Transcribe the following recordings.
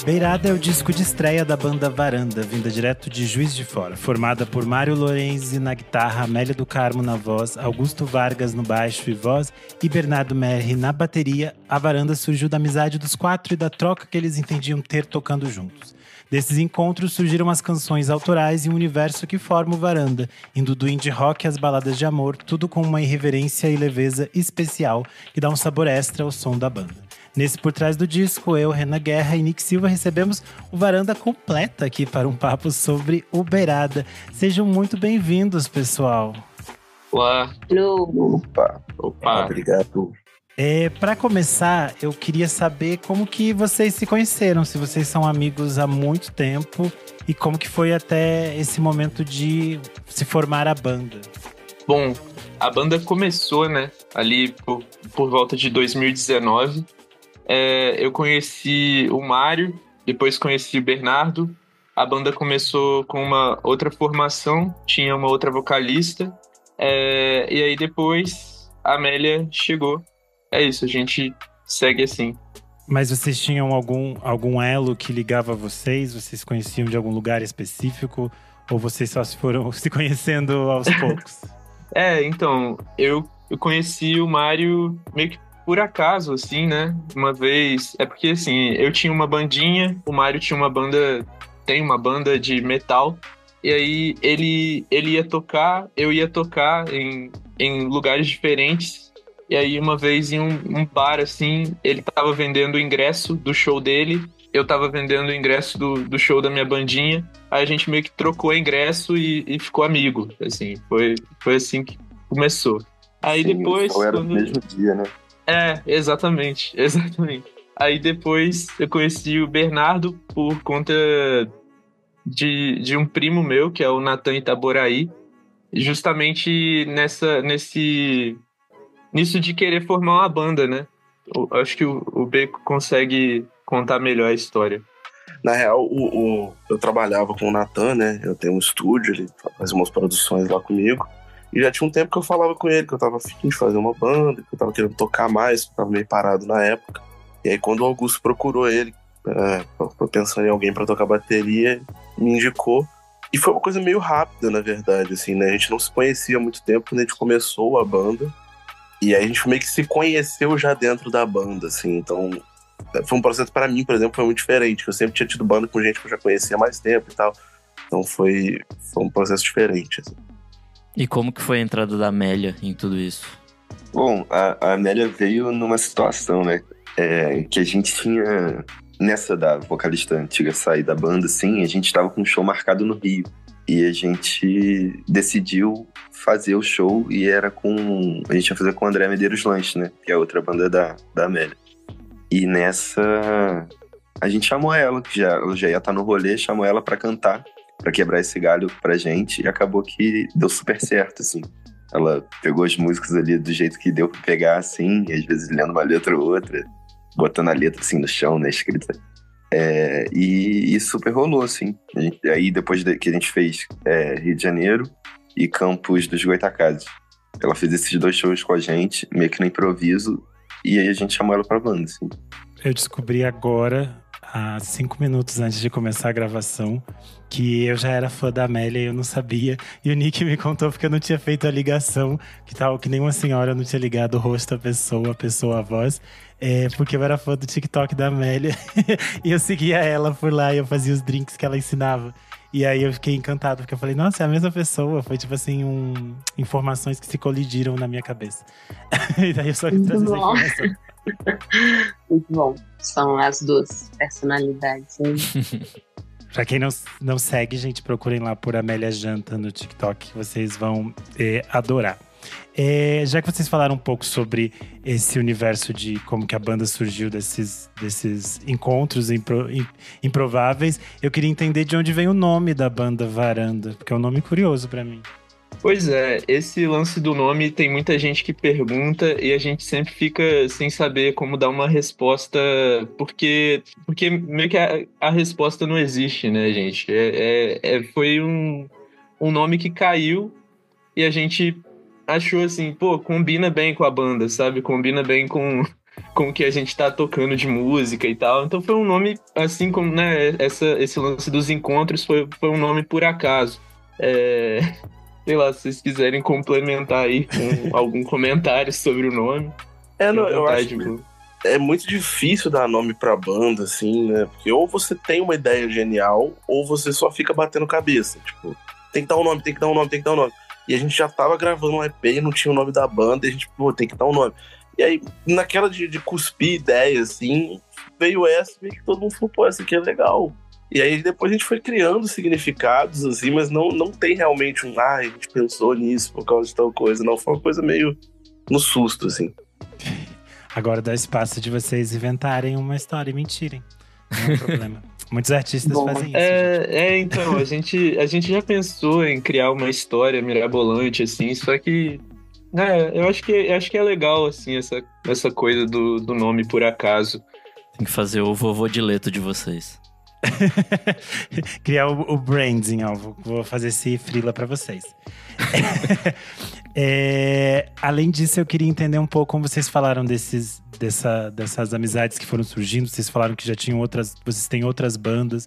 Beirada é o disco de estreia da banda Varanda, vinda direto de Juiz de Fora. Formada por Mário Lorenzi na guitarra, Amélia do Carmo na voz, Augusto Vargas no baixo e voz e Bernardo Merri na bateria, a Varanda surgiu da amizade dos quatro e da troca que eles entendiam ter tocando juntos. Desses encontros surgiram as canções autorais e um universo que forma o Varanda, indo do indie rock às baladas de amor, tudo com uma irreverência e leveza especial que dá um sabor extra ao som da banda. Nesse Por Trás do Disco, eu, Renan Guerra e Nick Silva recebemos o Varanda completa aqui para um papo sobre o Beirada. Sejam muito bem-vindos, pessoal. Olá. Opa. Obrigado. Para começar, eu queria saber como que vocês se conheceram, se vocês são amigos há muito tempo e como que foi até esse momento de se formar a banda. Bom, a banda começou, né, ali por volta de 2019. Eu conheci o Mário, depois conheci o Bernardo. A banda começou com uma outra formação, tinha uma outra vocalista. E aí depois a Amélia chegou. É isso, a gente segue assim. Mas vocês tinham algum elo que ligava vocês? Vocês conheciam de algum lugar específico? Ou vocês só se foram se conhecendo aos poucos? Então, eu conheci o Mário meio que por acaso, assim, né? Uma vez... É porque, assim, eu tinha uma bandinha, o Mário tinha uma banda... Tem uma banda de metal. E aí, ele ia tocar, eu ia tocar em lugares diferentes. E aí, uma vez, em um bar, assim, ele tava vendendo o ingresso do show dele. Eu tava vendendo o ingresso do show da minha bandinha. Aí a gente meio que trocou ingresso e ficou amigo, assim. Foi assim que começou. Aí sim, depois... O show era no mesmo dia, né? Exatamente. Aí depois eu conheci o Bernardo por conta de um primo meu, que é o Natan Itaboraí, justamente nisso de querer formar uma banda, né? Acho que o Beco consegue contar melhor a história. Na real, eu trabalhava com o Natan, né? Eu tenho um estúdio, ele faz umas produções lá comigo. E já tinha um tempo que eu falava com ele, que eu tava afim de fazer uma banda, que eu tava querendo tocar mais, que eu tava meio parado na época. E aí quando o Augusto procurou ele, pensando em alguém pra tocar bateria, me indicou. E foi uma coisa meio rápida, na verdade, assim, né? A gente não se conhecia há muito tempo quando a gente começou a banda. E aí a gente meio que se conheceu já dentro da banda, assim. Então, foi um processo pra mim, por exemplo, foi muito diferente. Eu sempre tinha tido banda com gente que eu já conhecia há mais tempo e tal. Então foi um processo diferente, assim. E como que foi a entrada da Amélia em tudo isso? Bom, a Amélia veio numa situação, né? Que a gente tinha, nessa da vocalista antiga sair da banda, assim, a gente tava com um show marcado no Rio. E a gente decidiu fazer o show e a gente ia fazer com o André Medeiros Lanche, né? Que é a outra banda da Amélia. E nessa, a gente chamou ela, que ela já ia estar no rolê, chamou ela pra cantar, pra quebrar esse galho pra gente, e acabou que deu super certo, assim. Ela pegou as músicas ali do jeito que deu pra pegar, assim, e às vezes lendo uma letra ou outra, botando a letra, assim, no chão, na escrita. E super rolou, assim. Aí depois que a gente fez Rio de Janeiro e Campos dos Goytacazes. Ela fez esses 2 shows com a gente, meio que no improviso, e aí a gente chamou ela pra banda, assim. Eu descobri agora, há 5 minutos antes de começar a gravação, que eu já era fã da Amélia e eu não sabia. E o Nick me contou porque eu não tinha feito a ligação, que nenhuma senhora não tinha ligado o rosto à pessoa à voz. Porque eu era fã do TikTok da Amélia. E eu seguia ela por lá e eu fazia os drinks que ela ensinava. E aí eu fiquei encantado, porque eu falei, nossa, é a mesma pessoa. Foi tipo assim, informações que se colidiram na minha cabeça. E daí eu só trazer essa informação. Muito bom. São as 2 personalidades. Pra quem não segue, gente, procurem lá por Amélia Janta no TikTok, que vocês vão adorar. Já que vocês falaram um pouco sobre esse universo de como que a banda surgiu desses encontros improváveis, eu queria entender de onde vem o nome da banda Varanda, porque é um nome curioso pra mim. Pois é, esse lance do nome tem muita gente que pergunta e a gente sempre fica sem saber como dar uma resposta, porque meio que a resposta não existe, né, gente? Foi um nome que caiu e a gente achou assim, pô, combina bem com a banda, sabe? Combina bem com com o que a gente tá tocando de música e tal. Então foi um nome, assim como, né, esse lance dos encontros foi um nome por acaso. Sei lá, se vocês quiserem complementar aí com algum comentário sobre o nome. Não, eu acho que é muito difícil dar nome pra banda, assim, né? Porque ou você tem uma ideia genial, ou você só fica batendo cabeça. Tipo, tem que dar um nome, tem que dar um nome, tem que dar um nome. E a gente já tava gravando um EP e não tinha o nome da banda, e a gente, tem que dar um nome. E aí, naquela de cuspir ideia, assim, veio essa, meio que todo mundo falou, pô, essa aqui é legal. E aí depois a gente foi criando significados, assim, mas não tem realmente a gente pensou nisso por causa de tal coisa. Não, foi uma coisa meio no susto, assim. Agora dá espaço de vocês inventarem uma história e mentirem. Não é problema. Muitos artistas fazem isso. Então, a gente já pensou em criar uma história mirabolante, assim, só que eu acho que é legal, assim, essa coisa do nome por acaso. Tem que fazer o vovô de leto de vocês. Criar o branding, vou fazer esse freela pra vocês. Além disso, eu queria entender um pouco como vocês falaram dessas amizades que foram surgindo. Vocês falaram que já tinham vocês têm outras bandas,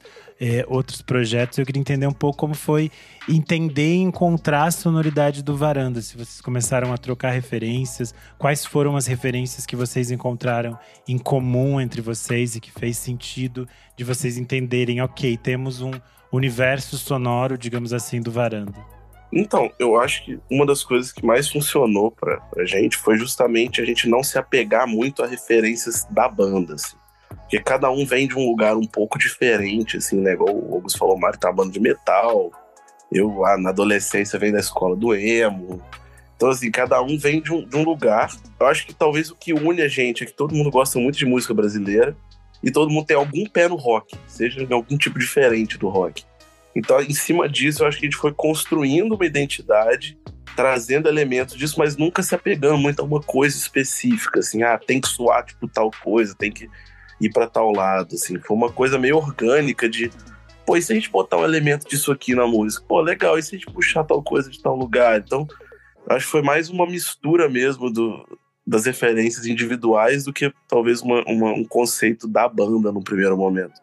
outros projetos. Eu queria entender um pouco como foi entender e encontrar a sonoridade do Varanda. Se vocês começaram a trocar referências, quais foram as referências que vocês encontraram em comum entre vocês e que fez sentido de vocês entenderem, ok, temos um universo sonoro, digamos assim, do Varanda. Então, eu acho que uma das coisas que mais funcionou pra gente foi justamente a gente não se apegar muito a referências da banda, assim. Porque cada um vem de um lugar um pouco diferente, assim, né? Igual o Augusto falou, o Mário tá banda de metal. Eu, na adolescência, venho da escola do emo. Então, assim, cada um vem de um lugar. Eu acho que talvez o que une a gente é que todo mundo gosta muito de música brasileira e todo mundo tem algum pé no rock, seja em algum tipo diferente do rock. Então, em cima disso, eu acho que a gente foi construindo uma identidade, trazendo elementos disso, mas nunca se apegando muito a uma coisa específica, assim, tem que soar tipo tal coisa, tem que ir para tal lado, assim. Foi uma coisa meio orgânica de, e se a gente botar um elemento disso aqui na música? Legal, e se a gente puxar tal coisa de tal lugar? Então, eu acho que foi mais uma mistura mesmo das referências individuais do que talvez um conceito da banda no primeiro momento.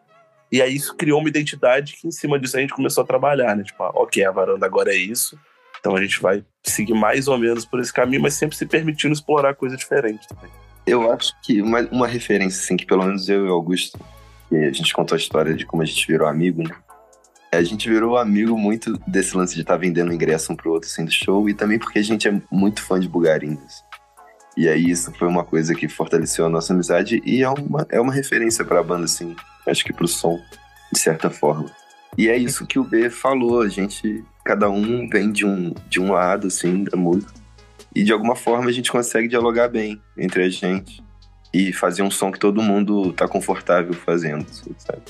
E aí isso criou uma identidade que em cima disso a gente começou a trabalhar, né? Tipo, ok, a Varanda agora é isso, então a gente vai seguir mais ou menos por esse caminho, mas sempre se permitindo explorar coisa diferente também. Eu acho que uma referência, assim, que pelo menos eu e o Augusto, e a gente contou a história de como a gente virou amigo, né? A gente virou amigo muito desse lance de estar vendendo ingresso um pro outro, assim, do show, e também porque a gente é muito fã de Bugarins. E aí isso foi uma coisa que fortaleceu a nossa amizade e é uma referência pra banda, assim, acho que pro som, de certa forma. E é isso que o B falou, cada um vem de um lado, assim, da música. E de alguma forma a gente consegue dialogar bem entre a gente e fazer um som que todo mundo tá confortável fazendo, assim, sabe?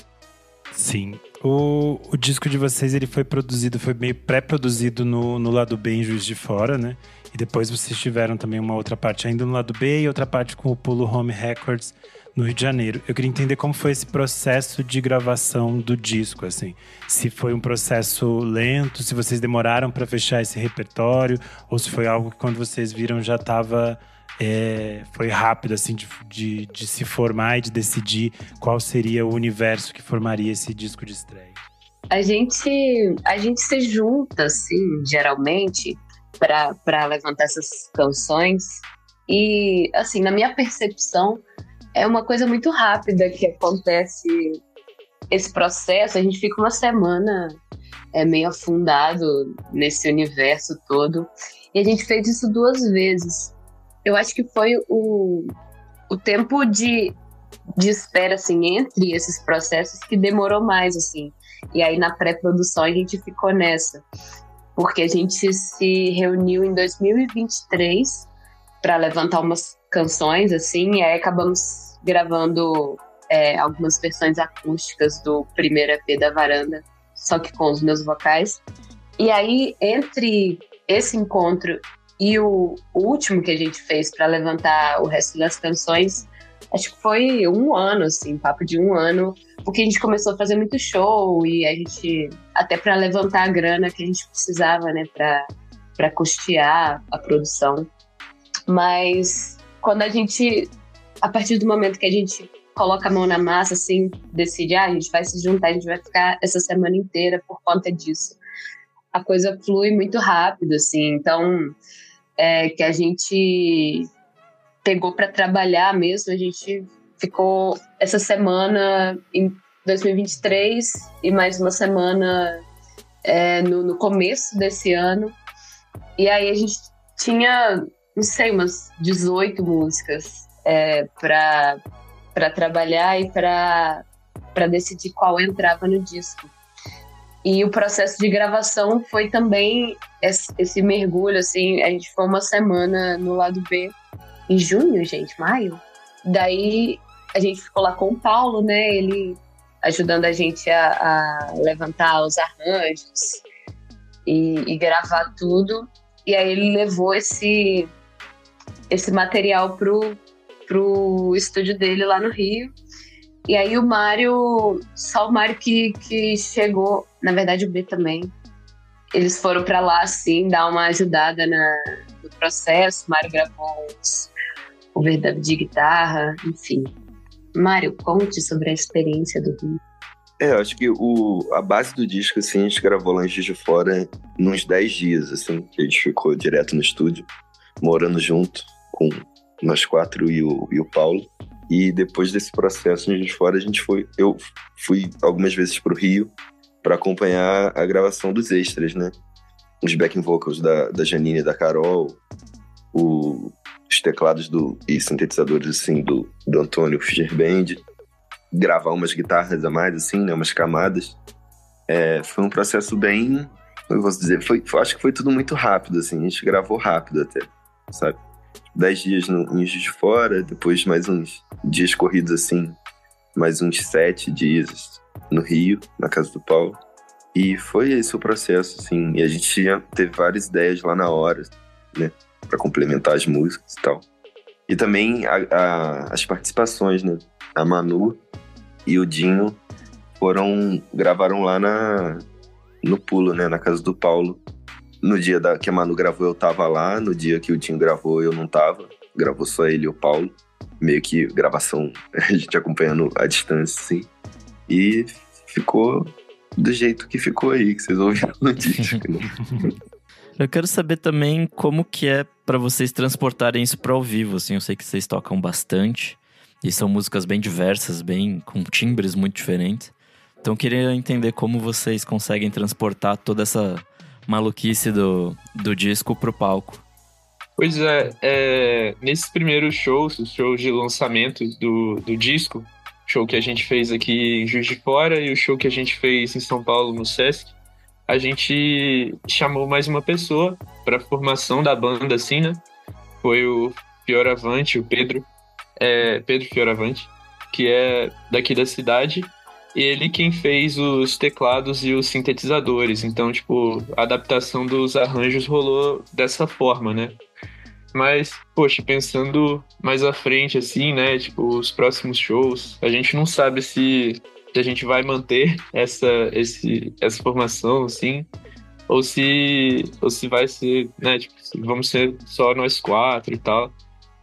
Sim. O disco de vocês, ele foi meio pré-produzido no lado B em Juiz de Fora, né? E depois vocês tiveram também uma outra parte ainda no lado B e outra parte com o Pulo Home Records no Rio de Janeiro. Eu queria entender como foi esse processo de gravação do disco, assim. Se foi um processo lento, se vocês demoraram para fechar esse repertório, ou se foi algo que quando vocês viram já estava... foi rápido, assim, de se formar e de decidir qual seria o universo que formaria esse disco de estreia. A gente se junta, assim, geralmente, para levantar essas canções. E, assim, na minha percepção, é uma coisa muito rápida que acontece esse processo. A gente fica uma semana meio afundado nesse universo todo. E a gente fez isso 2 vezes. Eu acho que foi o tempo de espera, assim, entre esses processos que demorou mais, assim. E aí, na pré-produção, a gente ficou nessa. Porque a gente se reuniu em 2023 para levantar umas canções, assim, e aí acabamos gravando algumas versões acústicas do primeiro EP da Varanda, só que com os meus vocais. E aí, entre esse encontro e o último que a gente fez para levantar o resto das canções, acho que foi 1 ano, assim, papo de 1 ano, porque a gente começou a fazer muito show e a gente, até para levantar a grana que a gente precisava, né, para custear a produção. Mas quando a gente a partir do momento que a gente coloca a mão na massa, assim, decide, a gente vai se juntar, a gente vai ficar essa semana inteira por conta disso. A coisa flui muito rápido, assim, então, que a gente pegou para trabalhar mesmo, a gente ficou essa semana em 2023 e mais uma semana no começo desse ano, e aí a gente tinha, não sei, umas 18 músicas para trabalhar e para decidir qual entrava no disco. E o processo de gravação foi também esse mergulho, assim, a gente ficou uma semana no lado B, em junho, maio. Daí a gente ficou lá com o Paulo, né, ele ajudando a gente a levantar os arranjos e gravar tudo. E aí ele levou esse material pro estúdio dele lá no Rio. E aí só o Mário que chegou, na verdade o B também. Eles foram pra lá, assim, dar uma ajudada no processo. O Mário gravou o overdub de guitarra, enfim. Mário, conte sobre a experiência do Rio. Eu acho que a base do disco, assim, a gente gravou lá em Juiz de Fora nos 10 dias, assim, que a gente ficou direto no estúdio, morando junto com nós 4 e o Paulo. E depois desse processo em Juiz de Fora, eu fui algumas vezes pro Rio para acompanhar a gravação dos extras, né? Os backing vocals da Janine e da Carol, os teclados e sintetizadores, assim, do Antônio Fischer Band, gravar umas guitarras a mais, assim, né? Umas camadas. Foi um processo bem, eu posso dizer, acho que foi tudo muito rápido, assim, a gente gravou rápido até, sabe? 10 dias em Juiz de Fora, depois mais uns dias corridos, assim, mais uns 7 dias no Rio, na casa do Paulo. E foi esse o processo, assim, e a gente teve várias ideias lá na hora, né, pra complementar as músicas e tal. E também as participações, né, a Manu e o Dinho gravaram lá no Pulo, né, na casa do Paulo. No dia que a Manu gravou, eu tava lá. No dia que o Dinho gravou, eu não tava. Gravou só ele e o Paulo. Meio que gravação, a gente acompanhando à distância, assim. E ficou do jeito que ficou aí, que vocês ouviram no disco, né? Eu quero saber também como que é pra vocês transportarem isso pra ao vivo, assim. Eu sei que vocês tocam bastante. E são músicas bem diversas, bem com timbres muito diferentes. Então eu queria entender como vocês conseguem transportar toda essa maluquice do disco pro palco. Pois nesses primeiros shows, os shows de lançamento do disco, show que a gente fez aqui em Juiz de Fora e o show que a gente fez em São Paulo, no Sesc, a gente chamou mais uma pessoa para a formação da banda, assim, né? Foi o Fioravante, o Pedro Fioravante, que é daqui da cidade. E ele quem fez os teclados e os sintetizadores. Então, tipo, a adaptação dos arranjos rolou dessa forma, né? Mas, poxa, pensando mais à frente, assim, né? Tipo, os próximos shows, a gente não sabe se a gente vai manter essa formação, assim, ou se vai ser, né? Tipo, vamos ser só nós 4 e tal.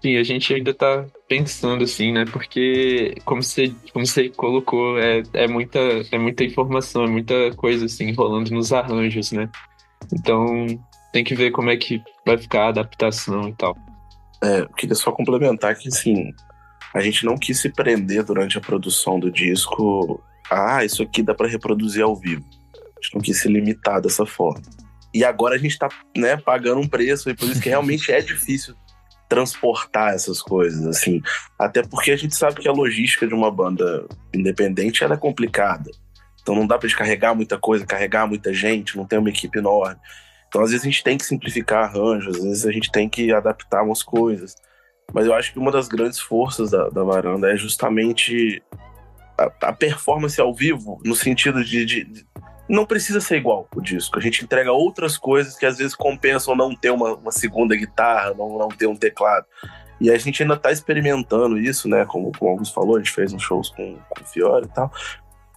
Sim, a gente ainda tá pensando, assim, né? Porque, como você colocou, é muita informação, é muita coisa, assim, rolando nos arranjos, né? Então, tem que ver como é que vai ficar a adaptação e tal. Eu queria só complementar que, assim, a gente não quis se prender durante a produção do disco. Isso aqui dá pra reproduzir ao vivo. A gente não quis se limitar dessa forma. E agora a gente tá, né, pagando um preço, e por isso que realmente é difícil transportar essas coisas, assim. Até porque a gente sabe que a logística de uma banda independente, ela é complicada. Então não dá pra gente carregar muita coisa, carregar muita gente, não tem uma equipe enorme. Então às vezes a gente tem que simplificar arranjos, às vezes a gente tem que adaptar umas coisas. Mas eu acho que uma das grandes forças da Varanda é justamente a performance ao vivo, no sentido de não precisa ser igual o disco. A gente entrega outras coisas que às vezes compensam não ter uma segunda guitarra, não ter um teclado. E a gente ainda tá experimentando isso, né? Como o Augusto falou, a gente fez uns shows com o Fiore e tal.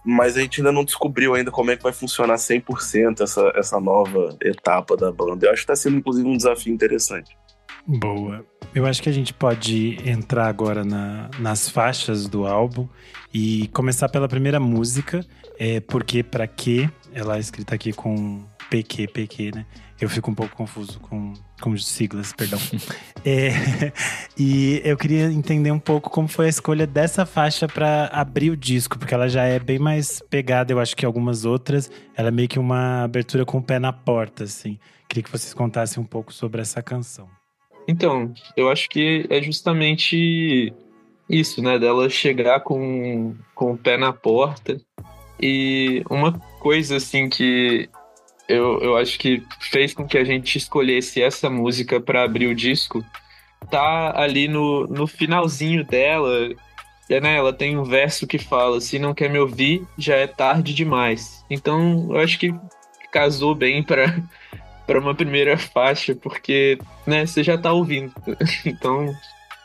Mas a gente ainda não descobriu ainda como é que vai funcionar 100% essa nova etapa da banda. Eu acho que tá sendo, inclusive, um desafio interessante. Boa. Eu acho que a gente pode entrar agora nas faixas do álbum e começar pela primeira música, Porque Pra Quê? Ela é escrita aqui com PQ, né? Eu fico um pouco confuso com siglas, perdão. E eu queria entender um pouco como foi a escolha dessa faixa para abrir o disco, porque ela já é bem mais pegada, eu acho, que algumas outras. Ela é meio que uma abertura com o pé na porta, assim. Queria que vocês contassem um pouco sobre essa canção. Então, eu acho que é justamente isso, né? Dela chegar com o pé na porta. E uma coisa, assim, que eu acho que fez com que a gente escolhesse essa música para abrir o disco, tá ali no finalzinho dela, né? Ela tem um verso que fala: se não quer me ouvir, já é tarde demais. Então, eu acho que casou bem para uma primeira faixa, porque, né, você já tá ouvindo, então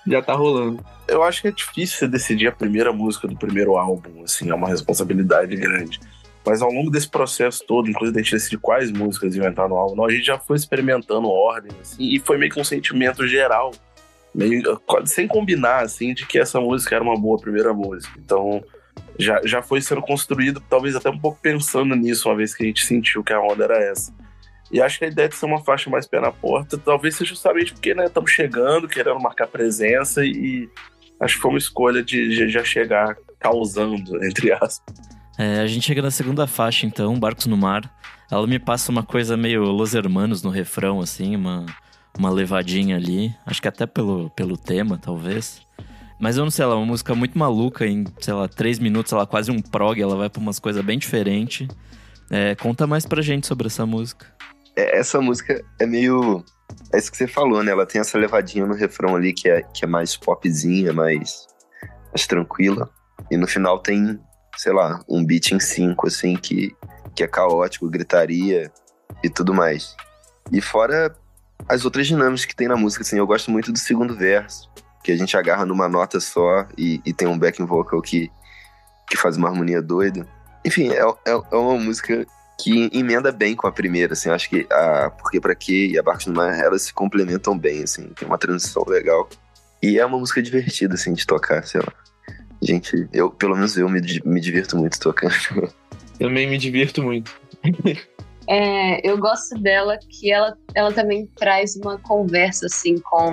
já tá rolando. Eu acho que é difícil você decidir a primeira música do primeiro álbum, assim, é uma responsabilidade grande. Mas ao longo desse processo todo, inclusive a gente decidir quais músicas iam entrar no álbum, a gente já foi experimentando ordem, assim, e foi meio que um sentimento geral, meio sem combinar, assim, de que essa música era uma boa primeira música. Então, já foi sendo construído, talvez até um pouco pensando nisso, uma vez que a gente sentiu que a onda era essa. E acho que a ideia de ser uma faixa mais pé na porta, talvez seja justamente porque, né, estamos chegando, querendo marcar presença, e acho que foi uma escolha de já chegar causando, entre aspas. A gente chega na segunda faixa, então, Barcos no Mar. Ela me passa uma coisa meio Los Hermanos no refrão, assim, uma levadinha ali. Acho que até pelo tema, talvez. Mas eu não sei, ela é uma música muito maluca, em, sei lá, 3 minutos, ela quase um prog, ela vai pra umas coisas bem diferentes. Conta mais pra gente sobre essa música. Essa música é meio... É isso que você falou, né? Ela tem essa levadinha no refrão ali que é mais popzinha, mais tranquila. E no final tem, sei lá, um beat em 5, assim, que é caótico, gritaria e tudo mais. E fora as outras dinâmicas que tem na música, assim, eu gosto muito do segundo verso, que a gente agarra numa nota só e tem um backing vocal que faz uma harmonia doida. Enfim, é uma música que emenda bem com a primeira, assim. Acho que a Porque Pra Quê e a Barcos no Mar, elas se complementam bem, assim. Tem uma transição legal. E é uma música divertida, assim, de tocar, sei lá. Gente, pelo menos eu me divirto muito tocando. Também me divirto muito. Eu gosto dela, que ela também traz uma conversa, assim, com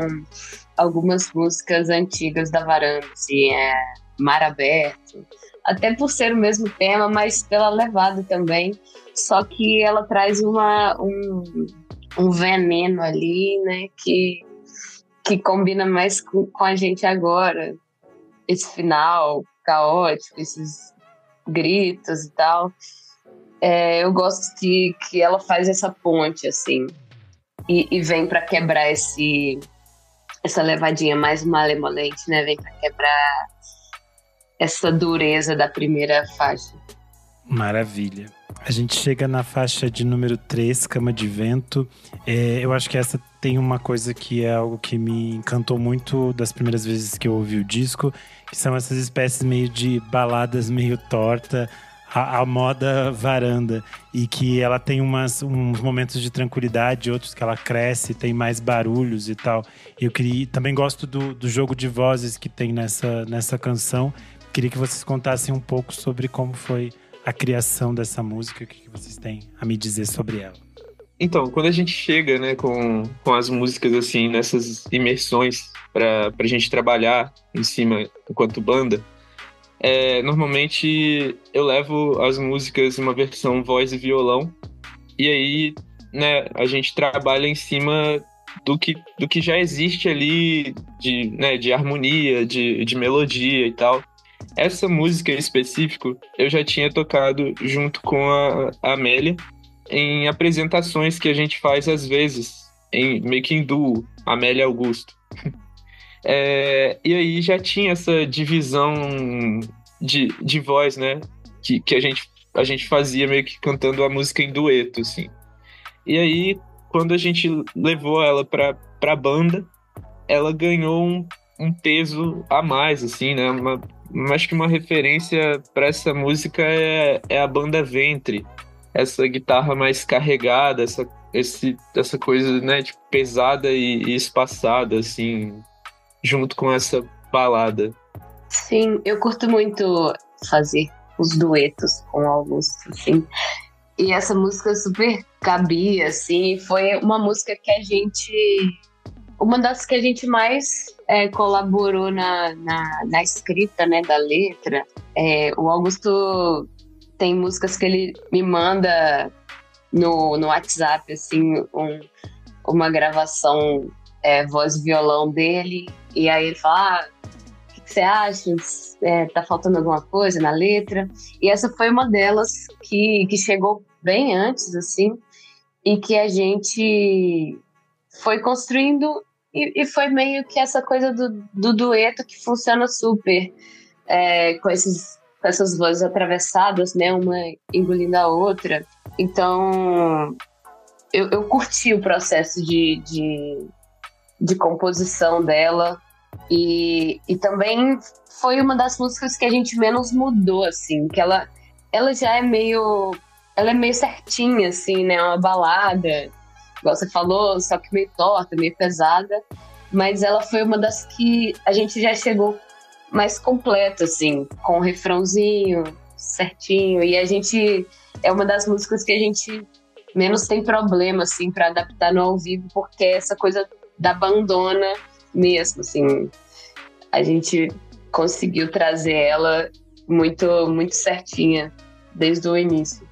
algumas músicas antigas da Varanda, assim, Mar Aberto. Até por ser o mesmo tema, mas pela levada também. Só que ela traz um veneno ali, né? Que combina mais com a gente agora. Esse final caótico, esses gritos e tal. Eu gosto que ela faz essa ponte, assim. E vem pra quebrar essa levadinha mais malemolente, né? Vem pra quebrar essa dureza da primeira faixa. Maravilha. A gente chega na faixa de número 3, Cama de Vento. Eu acho que essa tem uma coisa que é algo que me encantou muito das primeiras vezes que eu ouvi o disco, que são essas espécies meio de baladas meio torta, a moda Varanda, e que ela tem uns momentos de tranquilidade, outros que ela cresce, tem mais barulhos e tal. Também gosto do jogo de vozes que tem nessa canção. Queria que vocês contassem um pouco sobre como foi a criação dessa música, o que vocês têm a me dizer sobre ela. Então, quando a gente chega, né, com as músicas, assim, nessas imersões pra gente trabalhar em cima enquanto banda, normalmente eu levo as músicas em uma versão voz e violão, e aí, né, a gente trabalha em cima do que já existe ali de harmonia, de melodia e tal. Essa música em específico eu já tinha tocado junto com a Amélia em apresentações que a gente faz às vezes, meio que em duo, Amélia e Augusto. E aí já tinha essa divisão de voz, né? Que a gente fazia meio que cantando a música em dueto, assim. E aí, quando a gente levou ela pra banda, ela ganhou um peso a mais, assim, né? Acho que uma referência para essa música é a banda Ventre. Essa guitarra mais carregada, essa coisa, né, tipo, pesada e espaçada, assim, junto com essa balada. Sim, eu curto muito fazer os duetos com o Augusto, assim. E essa música super cabia, assim. Foi uma música que a gente... Uma das que a gente mais colaborou na escrita, né, da letra. O Augusto tem músicas que ele me manda no WhatsApp, assim, uma gravação voz e violão dele. E aí ele fala, o que você acha? Tá faltando alguma coisa na letra? E essa foi uma delas que chegou bem antes, assim, e que a gente foi construindo e foi meio que essa coisa do dueto que funciona super, com essas vozes atravessadas, né, uma engolindo a outra. Então, eu curti o processo de composição dela. E também foi uma das músicas que a gente menos mudou, assim, que ela já é meio certinha, assim, né, uma balada, igual você falou, só que meio torta, meio pesada, mas ela foi uma das que a gente já chegou mais completa, assim, com o refrãozinho certinho, e a gente, é uma das músicas que a gente menos tem problema, assim, pra adaptar no ao vivo, porque é essa coisa da bandona mesmo, assim, a gente conseguiu trazer ela muito, muito certinha desde o início.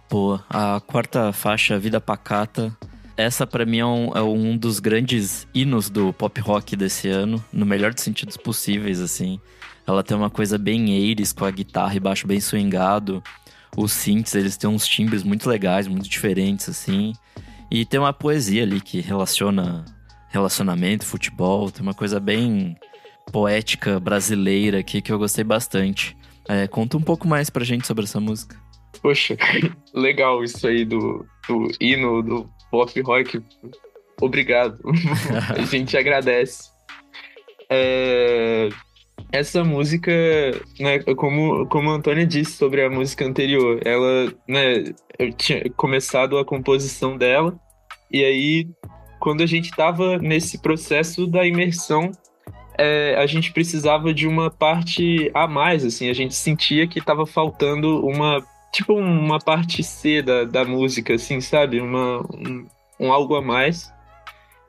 Pô, a quarta faixa, Vida Pacata, essa pra mim é um dos grandes hinos do pop rock desse ano, no melhor dos sentidos possíveis, assim. Ela tem uma coisa bem 80s, com a guitarra e baixo bem swingado. Os synths, eles têm uns timbres muito legais, muito diferentes, assim. E tem uma poesia ali que relaciona relacionamento, futebol, tem uma coisa bem poética brasileira aqui que eu gostei bastante. Conta um pouco mais pra gente sobre essa música. Poxa, legal isso aí do hino do pop rock. Obrigado. A gente agradece. Essa música, né, como a Antônia disse sobre a música anterior, ela, né, eu tinha começado a composição dela, e aí, quando a gente estava nesse processo da imersão, a gente precisava de uma parte a mais, assim, a gente sentia que estava faltando uma parte C da música, assim, sabe? Um algo a mais.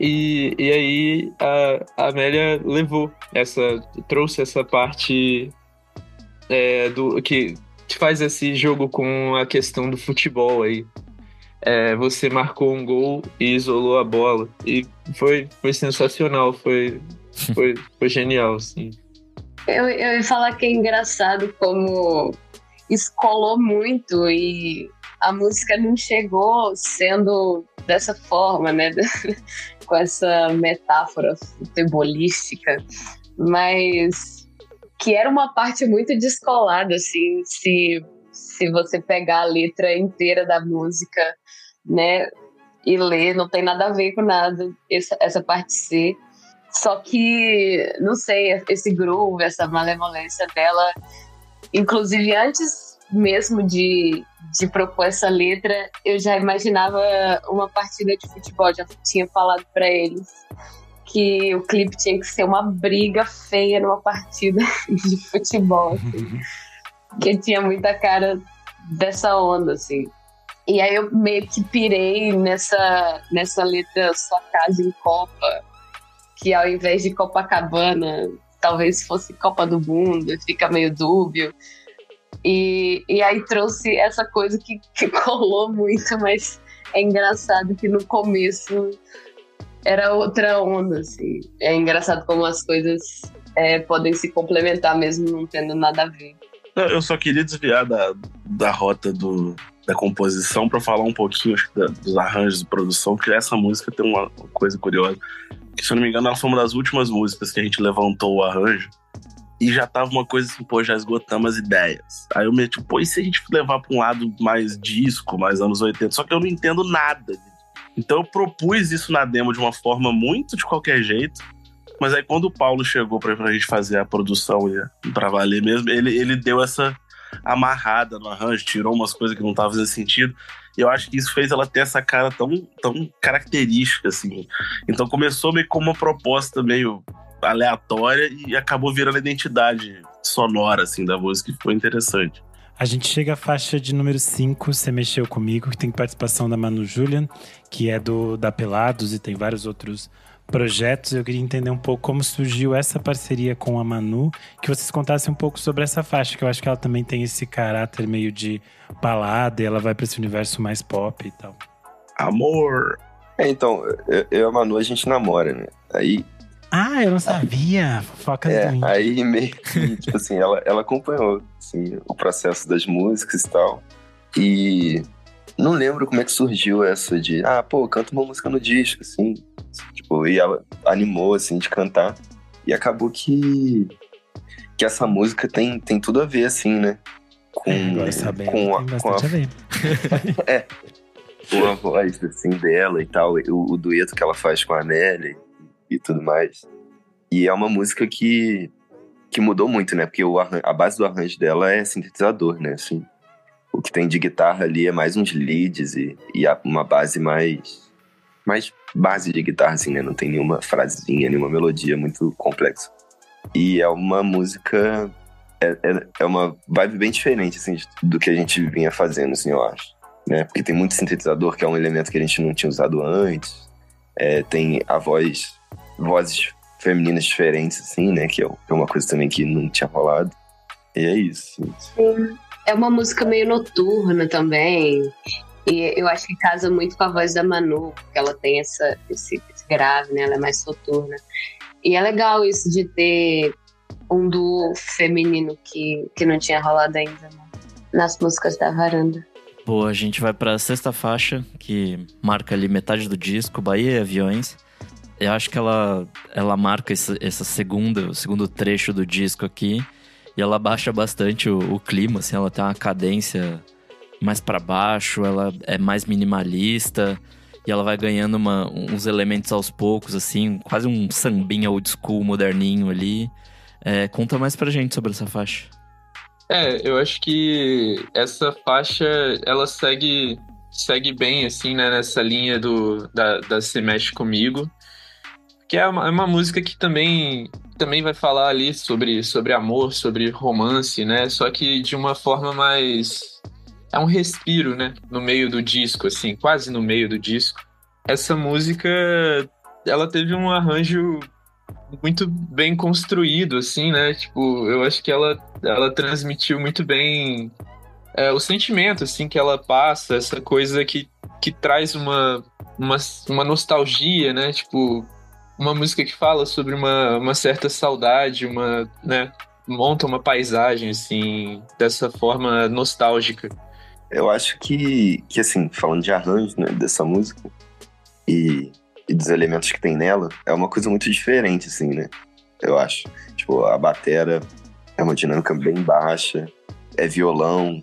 E aí a Amélia trouxe essa parte que faz esse jogo com a questão do futebol aí. Você marcou um gol e isolou a bola. E foi sensacional, foi genial, assim. Eu ia falar que é engraçado como escolou muito e a música não chegou sendo dessa forma, né? Com essa metáfora futebolística, mas que era uma parte muito descolada, assim, se você pegar a letra inteira da música, né, e ler, não tem nada a ver com nada, essa parte C. Só que, não sei, esse groove, essa malemolência dela, inclusive antes mesmo de propor essa letra, eu já imaginava uma partida de futebol, já tinha falado para eles que o clipe tinha que ser uma briga feia numa partida de futebol, assim, que tinha muita cara dessa onda, assim. E aí eu meio que pirei nessa letra Sua Casa em Copa, que ao invés de Copacabana, talvez fosse Copa do Mundo, fica meio dúbio. E aí trouxe essa coisa que colou muito, mas é engraçado que no começo era outra onda, assim. É engraçado como as coisas podem se complementar mesmo não tendo nada a ver. Eu só queria desviar da rota da composição para falar um pouquinho dos arranjos de produção, porque essa música tem uma coisa curiosa, que se eu não me engano ela foi uma das últimas músicas que a gente levantou o arranjo. E já tava uma coisa assim, já esgotamos as ideias. Aí eu meio tipo, e se a gente levar pra um lado mais disco, mais anos 80? Só que eu não entendo nada. Então eu propus isso na demo de uma forma muito de qualquer jeito. Mas aí quando o Paulo chegou pra gente fazer a produção pra valer mesmo, ele deu essa amarrada no arranjo, tirou umas coisas que não estavam fazendo sentido. E eu acho que isso fez ela ter essa cara tão característica, assim. Então começou meio como uma proposta meio aleatória e acabou virando a identidade sonora, assim, da música, que foi interessante. A gente chega à faixa de número 5, Você Mexeu Comigo, que tem participação da Manu Julian, que é da Pelados e tem vários outros projetos. Eu queria entender um pouco como surgiu essa parceria com a Manu, que vocês contassem um pouco sobre essa faixa, que eu acho que ela também tem esse caráter meio de balada, e ela vai para esse universo mais pop e tal. Amor! Então, eu e a Manu, a gente namora, né? Aí... Ah, eu não sabia! Fofocas do índio. Aí meio que, tipo assim, ela acompanhou, assim, o processo das músicas e tal. E não lembro como é que surgiu essa de, canta uma música no disco, assim. Tipo, e ela animou, assim, de cantar. E acabou que essa música tem tudo a ver, assim, né? Agora sabendo, tem bastante a ver. Com a voz, assim, dela e tal. O dueto que ela faz com a Amélia e tudo mais. E é uma música que mudou muito, né? Porque a base do arranjo dela é sintetizador, né? Assim, o que tem de guitarra ali é mais uns leads e uma base mais base de guitarra, assim, né? Não tem nenhuma frasezinha, nenhuma melodia muito complexa. E é uma música... É uma vibe bem diferente, assim, do que a gente vinha fazendo, assim, eu acho. Né? Porque tem muito sintetizador, que é um elemento que a gente não tinha usado antes. Tem a vozes femininas diferentes, assim, né? Que é uma coisa também que não tinha rolado. E é isso. Sim. É uma música meio noturna também. E eu acho que casa muito com a voz da Manu, porque ela tem esse grave, né? Ela é mais soturna. E é legal isso de ter um duo feminino que não tinha rolado ainda, né? Nas músicas da Varanda. Boa, a gente vai pra sexta faixa, que marca ali metade do disco, Bahia e Aviões. Eu acho que ela marca o segundo trecho do disco aqui. E ela baixa bastante o clima, assim, ela tem uma cadência mais pra baixo, ela é mais minimalista. E ela vai ganhando uns elementos aos poucos, assim, quase um sambinha old school, moderninho ali. Conta mais pra gente sobre essa faixa. Eu acho que essa faixa, ela segue bem, assim, né, nessa linha da Se Mexe Comigo. Que é uma música que também vai falar ali sobre amor, sobre romance, né? Só que de uma forma mais... É um respiro, né? No meio do disco, assim, quase no meio do disco. Essa música, ela teve um arranjo muito bem construído, assim, né? Tipo, eu acho que ela transmitiu muito bem o sentimento, assim, que ela passa, essa coisa que traz uma nostalgia, né? Tipo, uma música que fala sobre uma certa saudade, né? Monta uma paisagem, assim, dessa forma nostálgica. Eu acho que assim, falando de arranjo, né, dessa música e dos elementos que tem nela, é uma coisa muito diferente, assim, né? Eu acho. Tipo, a batera é uma dinâmica bem baixa, é violão,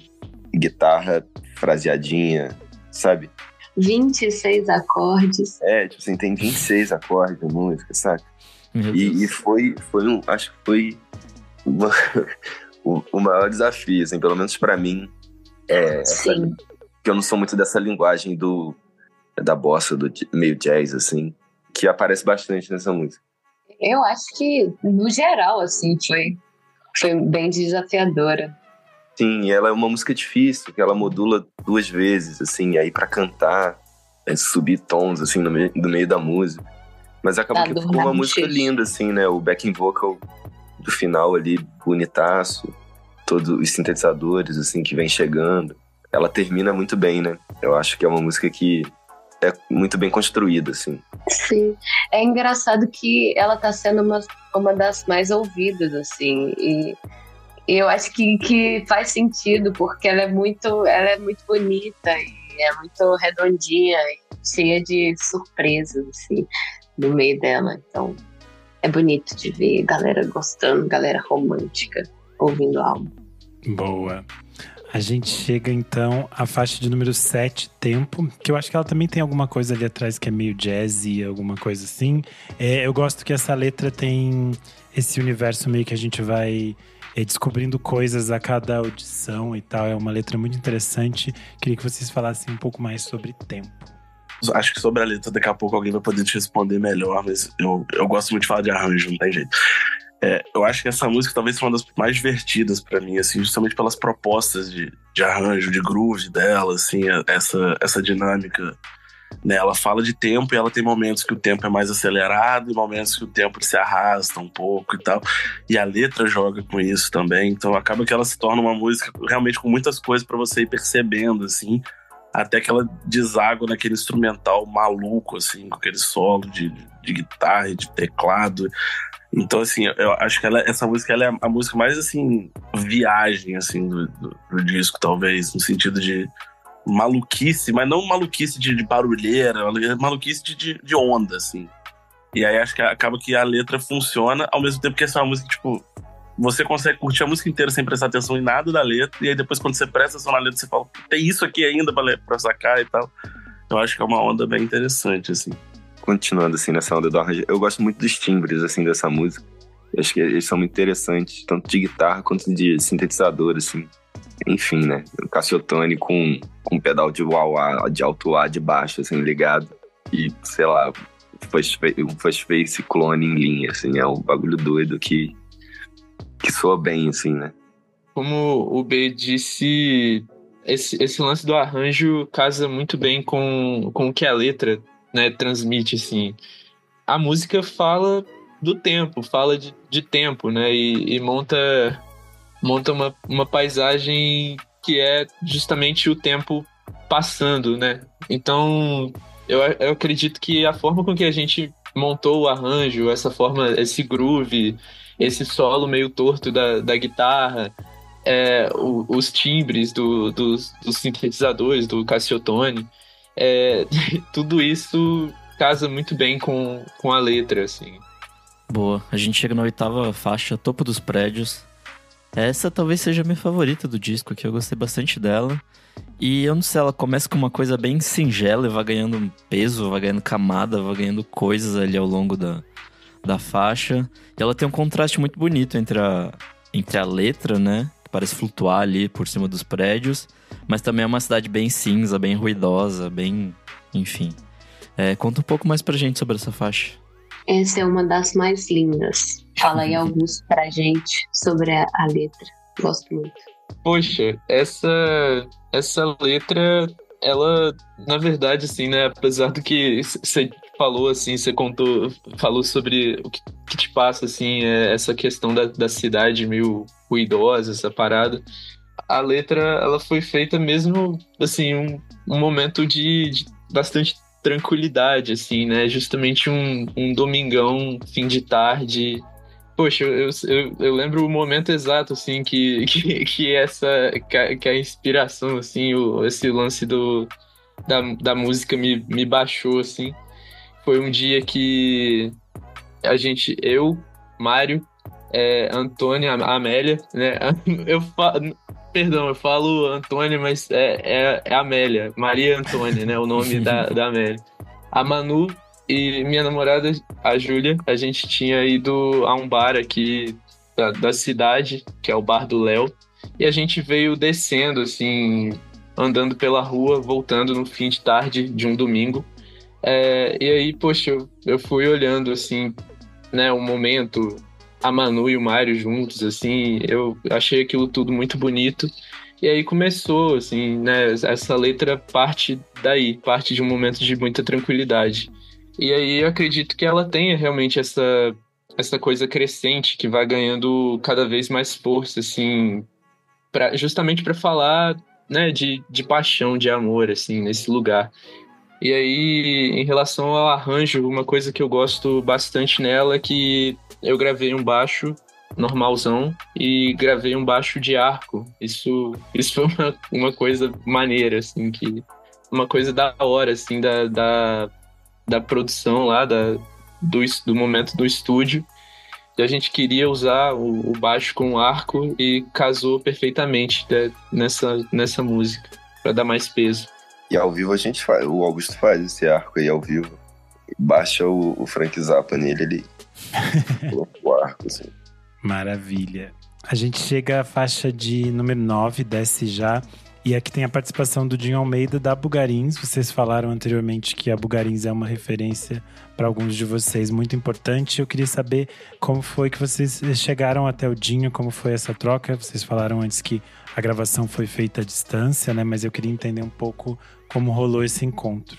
guitarra fraseadinha, sabe? 26 acordes. Tipo assim, tem 26 acordes na música, sabe? E foi acho que foi o maior desafio, assim, pelo menos pra mim. Sim. Que eu não sou muito dessa linguagem da bossa, do meio jazz, assim, que aparece bastante nessa música. Eu acho que, no geral, assim, foi bem desafiadora. Sim, ela é uma música difícil, que ela modula 2 vezes, assim, aí pra cantar, subir tons, assim, no meio da música. Mas acabou que ficou uma música linda, assim, né? O backing vocal do final ali, bonitaço, todos os sintetizadores, assim, que vem chegando. Ela termina muito bem, né? Eu acho que é uma música que é muito bem construída, assim. Sim. É engraçado que ela tá sendo uma das mais ouvidas, assim, e eu acho que faz sentido, porque ela é muito bonita e é muito redondinha e cheia de surpresas, assim, no meio dela. Então, é bonito de ver galera gostando, galera romântica, ouvindo o álbum. Boa. A gente chega, então, à faixa de número 7, Tempo, que eu acho que ela também tem alguma coisa ali atrás que é meio jazzy, alguma coisa assim. Eu gosto que essa letra tem esse universo meio que a gente vai descobrindo coisas a cada audição e tal. É uma letra muito interessante. Queria que vocês falassem um pouco mais sobre tempo. Acho que sobre a letra, daqui a pouco alguém vai poder te responder melhor, mas eu gosto muito de falar de arranjo, não tem jeito. Eu acho que essa música talvez seja uma das mais divertidas pra mim, assim, justamente pelas propostas de arranjo, de groove dela, assim, essa dinâmica, né? Ela fala de tempo e ela tem momentos que o tempo é mais acelerado e momentos que o tempo se arrasta um pouco e tal. E a letra joga com isso também, então acaba que ela se torna uma música realmente com muitas coisas pra você ir percebendo, assim, até que ela deságua naquele instrumental maluco, assim, com aquele solo de guitarra e de teclado. Então, assim, eu acho que essa música ela é a música mais, assim, viagem, assim, do disco, talvez, no sentido de maluquice, mas não maluquice de barulheira, maluquice de onda, assim. E aí acho que acaba que a letra funciona, ao mesmo tempo que essa é uma música, tipo, você consegue curtir a música inteira sem prestar atenção em nada da letra, e aí depois quando você presta atenção na letra, você fala, tem isso aqui ainda pra sacar e tal. Eu acho que é uma onda bem interessante, assim. Continuando, assim, nessa onda do arranjo, eu gosto muito dos timbres, assim, dessa música. Eu acho que eles são muito interessantes, tanto de guitarra quanto de sintetizador, assim. Enfim, né? O Cassiotone com um pedal de wah-wah, de alto A, de baixo, assim, ligado. E, sei lá, um fast face clone em linha, assim. É um bagulho doido que soa bem, assim, né? Como o B disse, esse lance do arranjo casa muito bem com o que a letra, né, transmite, assim. A música fala do tempo, fala de tempo, né? E monta uma paisagem que é justamente o tempo passando, né? Então, eu acredito que a forma com que a gente montou o arranjo, essa forma, esse groove, esse solo meio torto da guitarra, os timbres dos sintetizadores, do Cassiotone, tudo isso casa muito bem com a letra, assim. Boa, a gente chega na 8ª faixa, Topo dos Prédios. Essa talvez seja a minha favorita do disco, que eu gostei bastante dela. E eu não sei, ela começa com uma coisa bem singela e vai ganhando peso, vai ganhando camada, vai ganhando coisas ali ao longo da faixa. E ela tem um contraste muito bonito entre a letra, né? Que parece flutuar ali por cima dos prédios. Mas também é uma cidade bem cinza, bem ruidosa, bem... Enfim. Conta um pouco mais pra gente sobre essa faixa. Essa é uma das mais lindas. Fala aí, Augusto, pra gente sobre a letra. Gosto muito. Poxa, essa letra, ela, na verdade, assim, né? Apesar do que você falou, assim, falou sobre o que te passa, assim, essa questão da cidade meio ruidosa, essa parada. A letra, ela foi feita mesmo, assim, um momento de bastante tranquilidade, assim, né? Justamente um domingão, fim de tarde. Poxa, eu lembro o momento exato, assim, que a inspiração, assim, esse lance da música me baixou, assim. Foi um dia que eu, Mário, Antônia, Amélia, né? Eu falo Antônia, mas é Amélia, Maria Antônia, né? O nome da Amélia. A Manu e minha namorada, a Júlia, a gente tinha ido a um bar aqui da cidade, que é o Bar do Léo, e a gente veio descendo, assim, andando pela rua, voltando no fim de tarde de um domingo. E aí, poxa, eu fui olhando, assim, né, o momento, a Manu e o Mário juntos, assim, eu achei aquilo tudo muito bonito. E aí começou, assim, né, essa letra parte daí, parte de um momento de muita tranquilidade. E aí eu acredito que ela tenha realmente essa coisa crescente que vai ganhando cada vez mais força, assim, justamente para falar, né, de paixão, de amor, assim, nesse lugar. E aí, em relação ao arranjo, uma coisa que eu gosto bastante nela é que eu gravei um baixo normalzão e gravei um baixo de arco. Isso foi uma coisa maneira, assim, uma coisa da hora, assim, da produção lá, do momento do estúdio. E a gente queria usar o baixo com arco e casou perfeitamente, né, nessa música, para dar mais peso. E ao vivo a gente faz, o Augusto faz esse arco aí ao vivo. Baixa o Frank Zappa nele, ele coloca o arco, assim. Maravilha. A gente chega à faixa de número 9, Desce Já. E aqui tem a participação do Dinho Almeida da Bugarins. Vocês falaram anteriormente que a Bugarins é uma referência para alguns de vocês muito importante. Eu queria saber como foi que vocês chegaram até o Dinho, como foi essa troca. Vocês falaram antes que a gravação foi feita à distância, né? Mas eu queria entender um pouco como rolou esse encontro.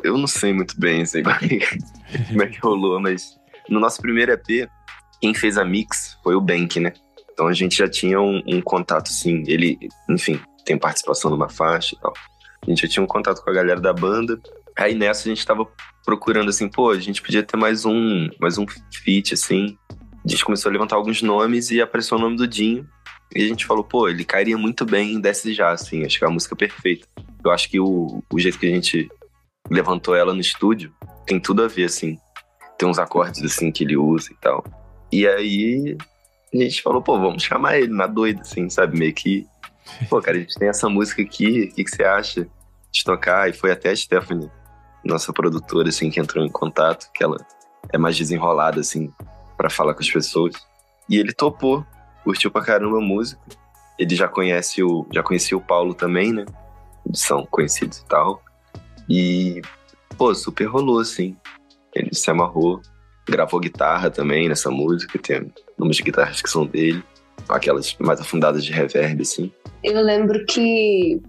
Eu não sei muito bem assim, como é que rolou, mas no nosso primeiro EP, quem fez a mix foi o Bank, né? Então a gente já tinha um contato, sim. Ele, enfim, tem participação numa faixa e tal. A gente já tinha um contato com a galera da banda. Aí nessa a gente tava procurando assim, pô, a gente podia ter mais um feat, assim. A gente começou a levantar alguns nomes e apareceu o nome do Dinho. E a gente falou, pô, ele cairia muito bem em Desce Já, assim. Acho que é a música perfeita. Eu acho que o jeito que a gente levantou ela no estúdio tem tudo a ver, assim. Tem uns acordes, assim, que ele usa e tal. E aí a gente falou, pô, vamos chamar ele na doida, assim, sabe? Meio que, pô, cara, a gente tem essa música aqui, o que você acha de tocar? E foi até a Stephanie, nossa produtora, assim, que entrou em contato, que ela é mais desenrolada, assim, pra falar com as pessoas. E ele topou, curtiu pra caramba a música. Ele já conhecia o Paulo também, né? Eles são conhecidos e tal. E, pô, super rolou, assim. Ele se amarrou. Gravou guitarra também nessa música, tem nomes de guitarras que são dele, aquelas mais afundadas de reverb, assim. Eu lembro que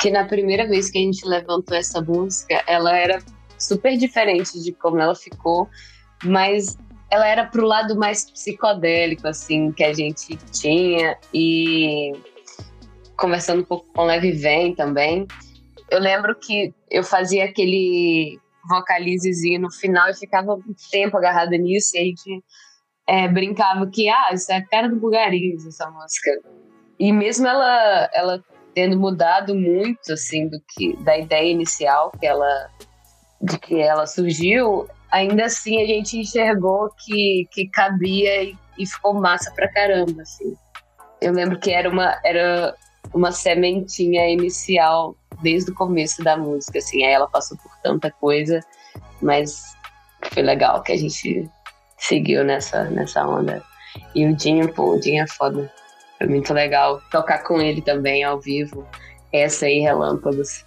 na primeira vez que a gente levantou essa música, ela era super diferente de como ela ficou, mas ela era pro lado mais psicodélico, assim, que a gente tinha, e conversando um pouco com o Levi Vem também, eu lembro que eu fazia aquele vocalizezinho no final e ficava um tempo agarrada nisso, e a gente brincava que isso é a cara do Bugarins, essa música. E mesmo ela tendo mudado muito, assim, da ideia inicial de que ela surgiu, ainda assim a gente enxergou que cabia e ficou massa pra caramba, assim. Eu lembro que era uma sementinha inicial desde o começo da música, assim. Aí ela passou por tanta coisa, mas foi legal que a gente seguiu nessa onda. E o Dinho é foda. Foi muito legal tocar com ele também ao vivo. Essa aí, Relâmpagos.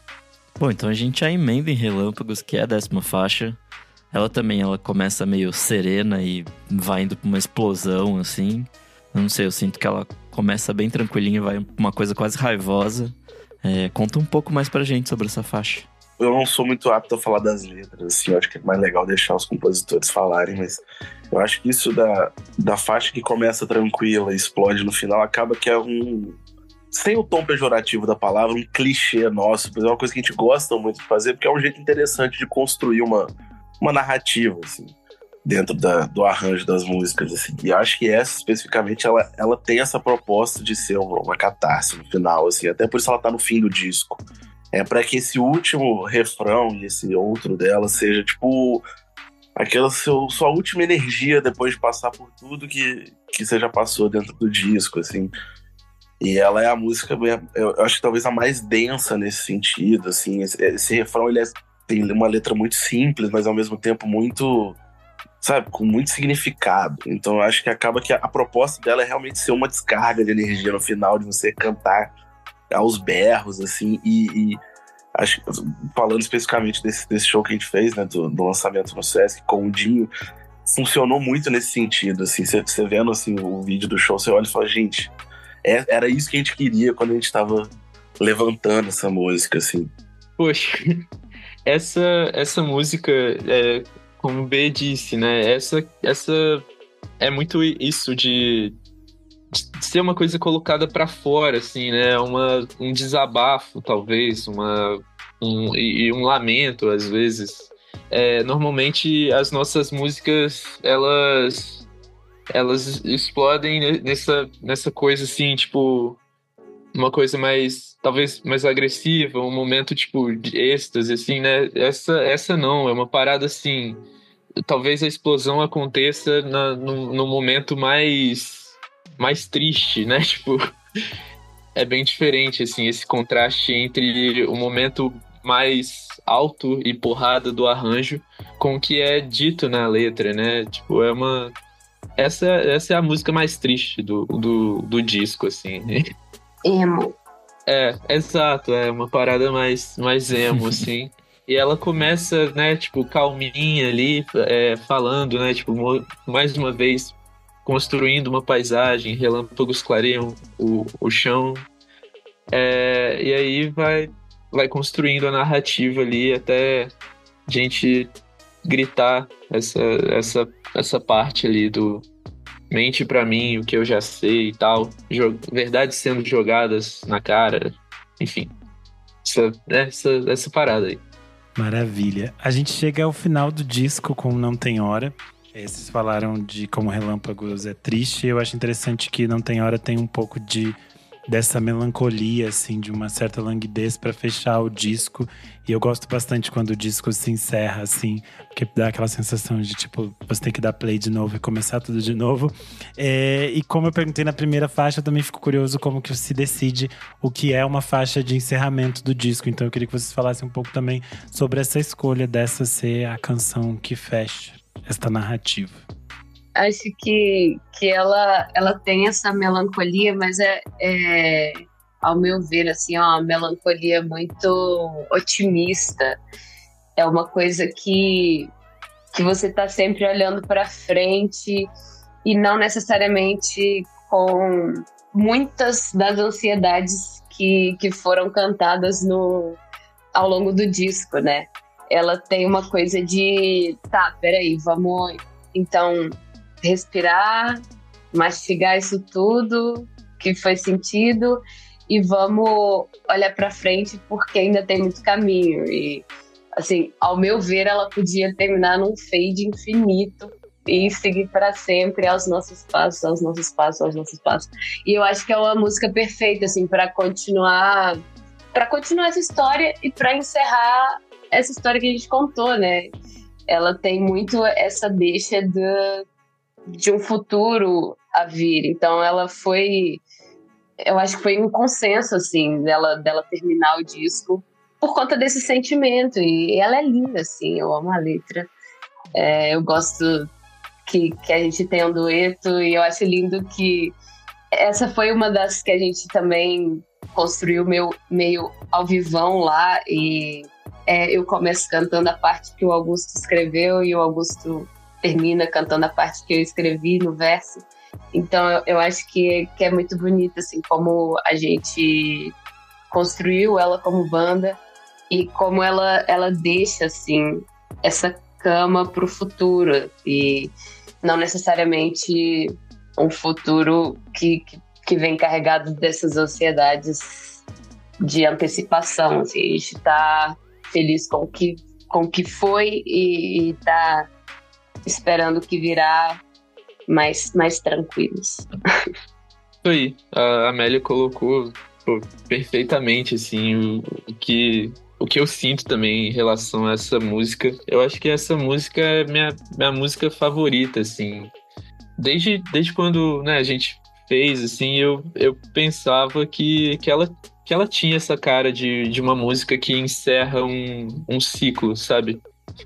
Bom, então a gente já emenda em Relâmpagos, que é a 10ª faixa. Ela começa meio serena e vai indo pra uma explosão, assim. Eu não sei, eu sinto que ela começa bem tranquilinha e vai pra uma coisa quase raivosa. Conta um pouco mais pra gente sobre essa faixa. Eu não sou muito apto a falar das letras, assim, eu acho que é mais legal deixar os compositores falarem, mas eu acho que isso da faixa que começa tranquila e explode no final, acaba que é sem o tom pejorativo da palavra, um clichê nosso, mas é uma coisa que a gente gosta muito de fazer, porque é um jeito interessante de construir uma narrativa, assim, dentro do arranjo das músicas, assim. E acho que essa, especificamente, ela tem essa proposta de ser uma catarse no final, assim, até por isso ela tá no fim do disco. É para que esse último refrão e esse outro dela seja, tipo, aquela sua última energia depois de passar por tudo que você já passou dentro do disco, assim. E ela é a música, eu acho que talvez a mais densa nesse sentido, assim. Esse refrão, ele tem uma letra muito simples, mas ao mesmo tempo muito, sabe, com muito significado. Então eu acho que acaba que a proposta dela é realmente ser uma descarga de energia no final, de você cantar aos berros, assim, e acho, falando especificamente desse show que a gente fez, né, do lançamento no Sesc com o Dinho, funcionou muito nesse sentido, assim, você vendo, assim, o vídeo do show, você olha e fala, gente, era isso que a gente queria quando a gente tava levantando essa música, assim. Poxa, essa música, como o B disse, né, essa é muito isso de ser uma coisa colocada pra fora, assim, né? Um desabafo, talvez, e um lamento, às vezes. Normalmente, as nossas músicas, elas explodem nessa coisa, assim, tipo, uma coisa talvez mais agressiva, um momento, tipo, de êxtase, assim, né? Essa não, é uma parada, assim, talvez a explosão aconteça no momento mais triste, né? Tipo, é bem diferente, assim, esse contraste entre o momento mais alto e porrada do arranjo com o que é dito na letra, né? Tipo, essa é a música mais triste do disco, assim. Emo. Exato, é uma parada mais emo, assim. E ela começa, né, tipo, calminha ali, falando, né, tipo, mais uma vez, construindo uma paisagem, relâmpagos clareiam o chão. E aí vai construindo a narrativa ali até a gente gritar essa parte ali do mente pra mim, o que eu já sei e tal, verdades sendo jogadas na cara, enfim, essa parada aí. Maravilha. A gente chega ao final do disco com Não Tem Hora. Vocês falaram de como Relâmpagos é triste. Eu acho interessante que Não Tem Hora tem um pouco dessa melancolia, assim, de uma certa languidez para fechar o disco. E eu gosto bastante quando o disco se encerra, assim, porque dá aquela sensação de, tipo, você tem que dar play de novo e começar tudo de novo. E como eu perguntei na primeira faixa, eu também fico curioso como que se decide o que é uma faixa de encerramento do disco. Então eu queria que vocês falassem um pouco também sobre essa escolha dessa ser a canção que fecha esta narrativa. Acho que ela tem essa melancolia, mas ao meu ver, assim, é uma melancolia muito otimista. É uma coisa que você está sempre olhando para frente e não necessariamente com muitas das ansiedades que foram cantadas ao longo do disco, né? Ela tem uma coisa de, peraí, vamos então respirar, mastigar isso tudo que foi sentido e vamos olhar para frente porque ainda tem muito caminho. E, assim, ao meu ver, ela podia terminar num fade infinito e seguir para sempre aos nossos passos, aos nossos passos, aos nossos passos. E eu acho que é uma música perfeita, assim, para continuar essa história e para encerrar essa história que a gente contou, né? Ela tem muito essa deixa de um futuro a vir. Então ela eu acho que foi um consenso, assim, dela terminar o disco por conta desse sentimento. E ela é linda, assim, eu amo a letra. Eu gosto que a gente tem um dueto e eu acho lindo que essa foi uma das que a gente também construiu meio ao vivão lá e eu começo cantando a parte que o Augusto escreveu e o Augusto termina cantando a parte que eu escrevi no verso. Então eu acho que é muito bonito, assim, como a gente construiu ela como banda e como ela deixa, assim, essa cama pro futuro e não necessariamente um futuro que vem carregado dessas ansiedades de antecipação, assim. A gente tá feliz com o que foi e tá esperando o que virá mais tranquilos. Isso aí, a Amélia colocou perfeitamente, assim, o que eu sinto também em relação a essa música. Eu acho que essa música é minha música favorita, assim. Desde quando, né, a gente fez, assim, eu pensava que ela tinha essa cara de uma música que encerra um ciclo, sabe?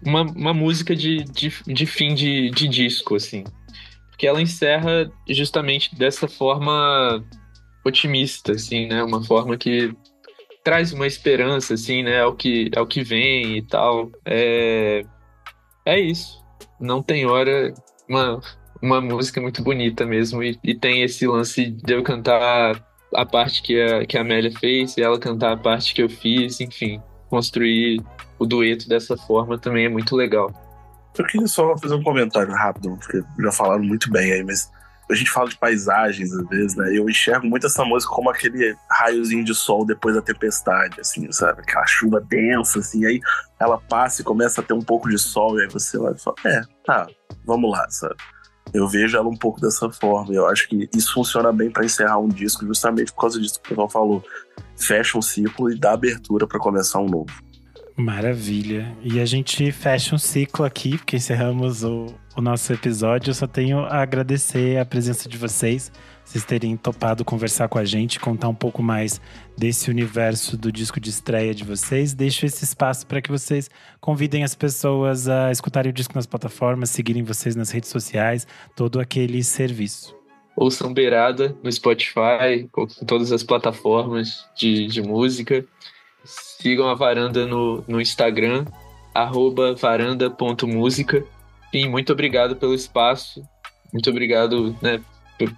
Uma música de fim de disco, assim. Porque ela encerra justamente dessa forma otimista, assim, né? Uma forma que traz uma esperança, assim, né? Ao que vem e tal. É isso. Não Tem Hora, uma música muito bonita mesmo. E tem esse lance de eu cantar a parte que a Amélia fez e ela cantar a parte que eu fiz, enfim. Construir o dueto dessa forma também é muito legal. Eu queria só fazer um comentário rápido, porque já falaram muito bem aí, mas a gente fala de paisagens às vezes, né? Eu enxergo muito essa música como aquele raiozinho de sol depois da tempestade, assim, sabe? Aquela chuva densa, assim, aí ela passa e começa a ter um pouco de sol, e aí você olha e fala, vamos lá, sabe? Eu vejo ela um pouco dessa forma, eu acho que isso funciona bem pra encerrar um disco, justamente por causa disso que o pessoal falou. Fecha um ciclo e dá abertura pra começar um novo. Maravilha. E a gente fecha um ciclo aqui, porque encerramos o nosso episódio. Eu só tenho a agradecer a presença de vocês. vocês terem topado conversar com a gente, contar um pouco mais desse universo do disco de estreia de vocês. Deixo esse espaço para que vocês convidem as pessoas a escutarem o disco nas plataformas, seguirem vocês nas redes sociais, todo aquele serviço. Ouçam Beirada no Spotify, com todas as plataformas de música. Sigam a Varanda no Instagram, @varanda.musica. Enfim, muito obrigado pelo espaço. Muito obrigado, né,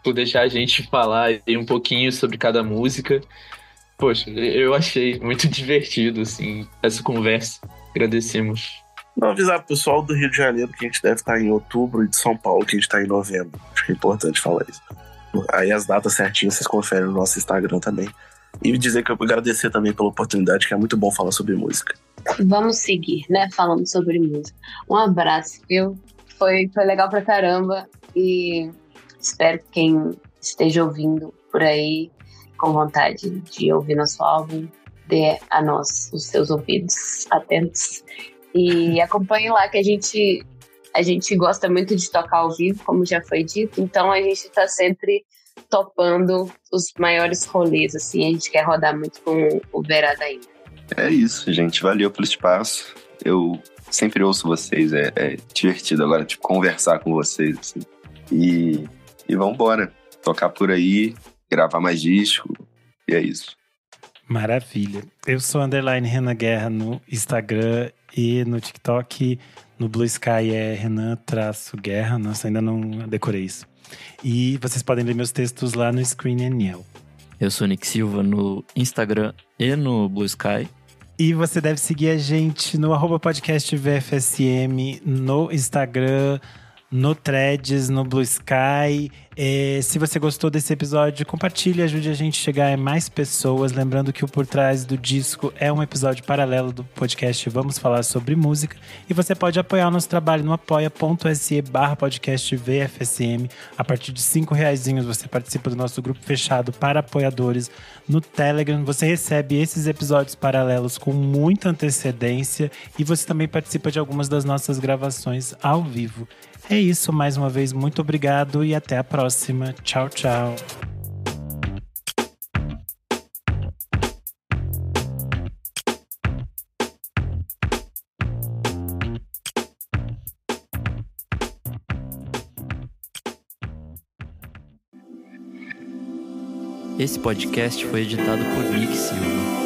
por deixar a gente falar aí um pouquinho sobre cada música. Poxa, eu achei muito divertido, assim, essa conversa. Agradecemos. Não, avisar pro pessoal do Rio de Janeiro que a gente deve estar em outubro e de São Paulo que a gente está em novembro. Acho que é importante falar isso. Aí as datas certinhas vocês conferem no nosso Instagram também. E dizer que eu agradecer também pela oportunidade, que é muito bom falar sobre música. Vamos seguir, né? Falando sobre música. Um abraço, viu? Foi legal pra caramba. E espero que quem esteja ouvindo por aí com vontade de ouvir nosso álbum, dê a nós os seus ouvidos atentos. E acompanhe lá, que a gente gosta muito de tocar ao vivo, como já foi dito. Então a gente tá sempre topando os maiores rolês, assim. A gente quer rodar muito com o Beirada ainda. É isso, gente. Valeu pelo espaço. Eu sempre ouço vocês. É divertido agora, tipo, conversar com vocês, assim. E vambora. Tocar por aí, gravar mais disco. E é isso. Maravilha. Eu sou _Renan Guerra no Instagram e no TikTok. No Blue Sky é Renan_Guerra. Nossa, ainda não decorei isso. E vocês podem ler meus textos lá no Screen Aniel. Eu sou Nick Silva no Instagram e no Blue Sky. E você deve seguir a gente no @podcastvfsm, no Instagram, no Threads, no Blue Sky. Se você gostou desse episódio, compartilhe, ajude a gente a chegar a mais pessoas. Lembrando que o Por Trás do Disco é um episódio paralelo do podcast Vamos Falar Sobre Música. E você pode apoiar o nosso trabalho no apoia.se/podcastvfsm. A partir de R$5 você participa do nosso grupo fechado para apoiadores no Telegram. Você recebe esses episódios paralelos com muita antecedência e você também participa de algumas das nossas gravações ao vivo. É isso, mais uma vez, muito obrigado e até a próxima. Tchau, tchau. Esse podcast foi editado por Nick Silva.